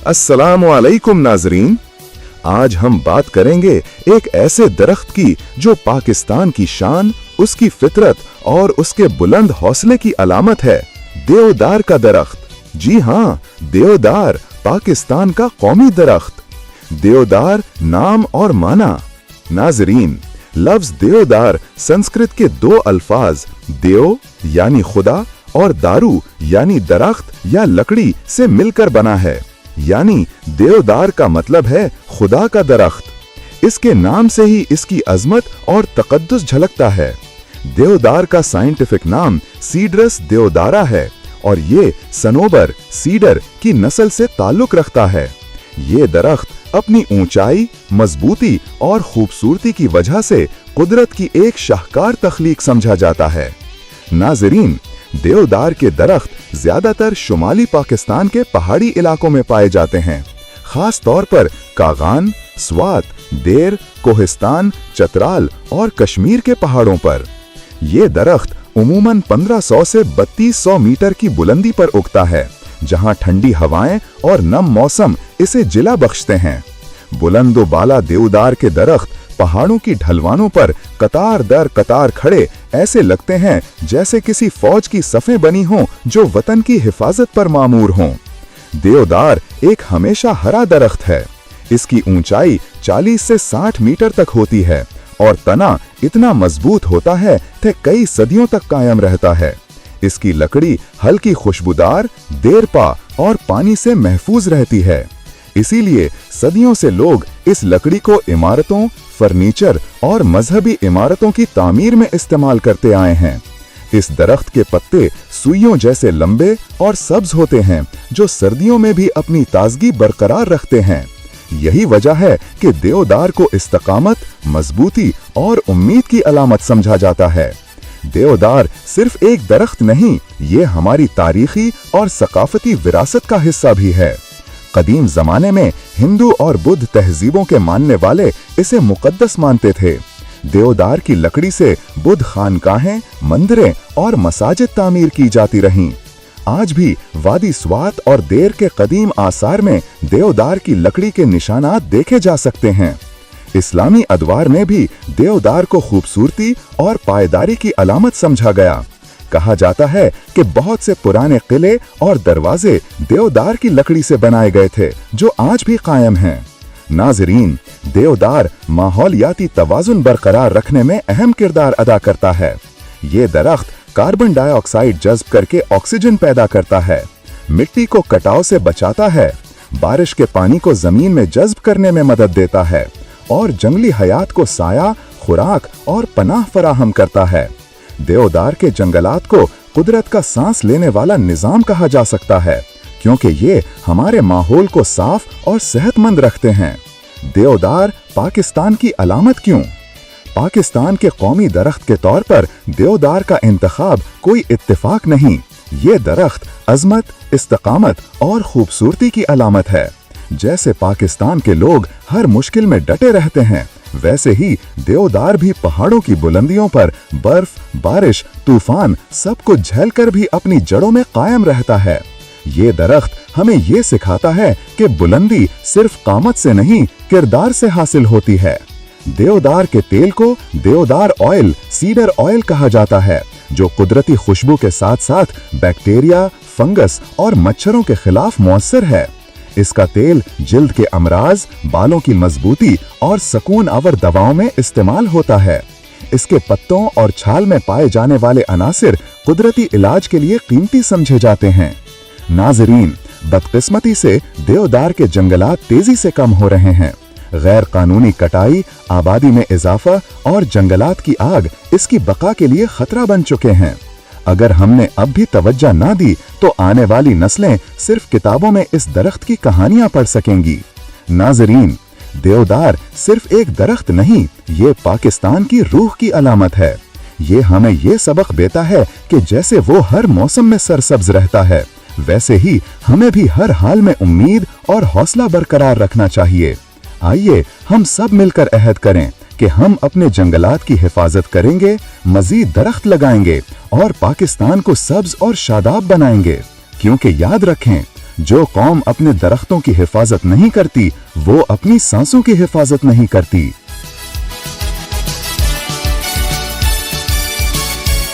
अस्सलामु अलैकुम नाजरीन। आज हम बात करेंगे एक ऐसे दरख्त की जो पाकिस्तान की शान, उसकी फितरत और उसके बुलंद हौसले की अलामत है, देवदार का दरख्त। जी हाँ, देवदार पाकिस्तान का कौमी दरख्त। देवदार नाम और माना। नाजरीन, लफ्ज देवदार संस्कृत के दो अल्फाज देव यानी खुदा और दारू यानी दरख्त या लकड़ी से मिलकर बना है। यानी देवदार का मतलब है खुदा का दरख्त। इसके नाम से ही इसकी अजमत और तकद्दुस झलकता है। देवदार का साइंटिफिक नाम सीडरस देवदारा है और ये सनोबर सीडर की नस्ल से ताल्लुक रखता है। ये दरख्त अपनी ऊंचाई, मजबूती और खूबसूरती की वजह से कुदरत की एक शाहकार तख्लीक समझा जाता है। नाजरीन, देवदार के दरख्त ज्यादातर शुमाली पाकिस्तान के पहाड़ी इलाकों में पाए जाते हैं, खास तौर पर कागान, स्वात, देर, कोहिस्तान, चतराल और कश्मीर के पहाड़ों पर। ये दरख्त उमूमन 1500 से 3200 मीटर की बुलंदी पर उगता है, जहां ठंडी हवाएं और नम मौसम इसे जिला बख्शते हैं। बुलंदो बाला देवदार के दरख्त पहाड़ों की ढलवानों पर कतार दर कतार खड़े ऐसे लगते हैं जैसे किसी फौज की सफ़ें बनी हों जो वतन की हिफाजत पर मामूर हों। देवदार एक हमेशा हरा दरख्त है। इसकी ऊंचाई 40 से 60 मीटर तक होती है और तना इतना मजबूत होता है कि कई सदियों तक कायम रहता है। इसकी लकड़ी हल्की खुशबूदार, देरपा और पानी से महफूज रहती है। इसीलिए सदियों से लोग इस लकड़ी को इमारतों, फर्नीचर और मजहबी इमारतों की तामीर में इस्तेमाल करते आए हैं। इस दरख्त के पत्ते सुइयों जैसे लंबे और सब्ज होते हैं, जो सर्दियों में भी अपनी ताजगी बरकरार रखते हैं। यही वजह है कि देवदार को इस्तकामत, मजबूती और उम्मीद की अलामत समझा जाता है। देवदार सिर्फ एक दरख्त नहीं, ये हमारी तारीखी और सकाफती विरासत का हिस्सा भी है। कदीम जमाने में हिंदू और बुद्ध तहजीबों के मानने वाले इसे मुकद्दस मानते थे। देवदार की लकड़ी से बुद्ध खानकाहें, मंदिरें और मसाजिद तामीर की जाती रहीं। आज भी वादी स्वात और देर के कदीम आसार में देवदार की लकड़ी के निशानात देखे जा सकते हैं। इस्लामी अदवार में भी देवदार को खूबसूरती और पायदारी की अलामत समझा गया। कहा जाता है कि बहुत से पुराने किले और दरवाजे देवदार की लकड़ी से बनाए गए थे, जो आज भी कायम हैं। नाजरीन, देवदार माहौलियाती तवाजुन बरकरार रखने में अहम किरदार अदा करता है। ये दरख्त कार्बन डाइऑक्साइड जज्ब करके ऑक्सीजन पैदा करता है, मिट्टी को कटाव से बचाता है, बारिश के पानी को जमीन में जज्ब करने में मदद देता है और जंगली हयात को साया, खुराक और पनाह फराहम करता है। देवदार के जंगलात को कुदरत का सांस लेने वाला निजाम कहा जा सकता है, क्योंकि ये हमारे माहौल को साफ और सेहतमंद रखते हैं। देवदार पाकिस्तान की अलामत क्यों? पाकिस्तान के कौमी दरख्त के तौर पर देवदार का इंतखाब कोई इत्तेफाक नहीं। ये दरख्त अजमत, इस्तकामत और खूबसूरती की अलामत है। जैसे पाकिस्तान के लोग हर मुश्किल में डटे रहते हैं, वैसे ही देवदार भी पहाड़ों की बुलंदियों पर बर्फ, बारिश, तूफान सब कुछ झेलकर भी अपनी जड़ों में कायम रहता है। ये दरख्त हमें ये सिखाता है कि बुलंदी सिर्फ कामत से नहीं, किरदार से हासिल होती है। देवदार के तेल को देवदार ऑयल, सीडर ऑयल कहा जाता है, जो कुदरती खुशबू के साथ साथ बैक्टीरिया, फंगस और मच्छरों के खिलाफ मौसर है। इसका तेल जिल्द के अमराज, बालों की मजबूती और सकून आवर दवाओं में इस्तेमाल होता है। इसके पत्तों और छाल में पाए जाने वाले अनासिर कुदरती इलाज के लिए कीमती समझे जाते हैं। नाजरीन, बदकिस्मती से देवदार के जंगलात तेजी से कम हो रहे हैं। गैर कानूनी कटाई, आबादी में इजाफा और जंगलात की आग इसकी बका के लिए खतरा बन चुके हैं। अगर हमने अब भी तवज्जो ना दी तो आने वाली नस्लें सिर्फ किताबों में इस दरख्त की कहानियां पढ़ सकेंगी। नाजरीन, देवदार सिर्फ एक दरख्त नहीं, ये पाकिस्तान की रूह की अलामत है। ये हमें ये सबक देता है कि जैसे वो हर मौसम में सरसब्ज रहता है, वैसे ही हमें भी हर हाल में उम्मीद और हौसला बरकरार रखना चाहिए। आइए हम सब मिलकर अहद करें कि हम अपने जंगलात की हिफाजत करेंगे, मजीद दरख्त लगाएंगे और पाकिस्तान को सब्ज और शादाब बनाएंगे। क्योंकि याद रखें, जो कौम अपने दरख्तों की हिफाजत नहीं करती वो अपनी सांसों की हिफाजत नहीं करती।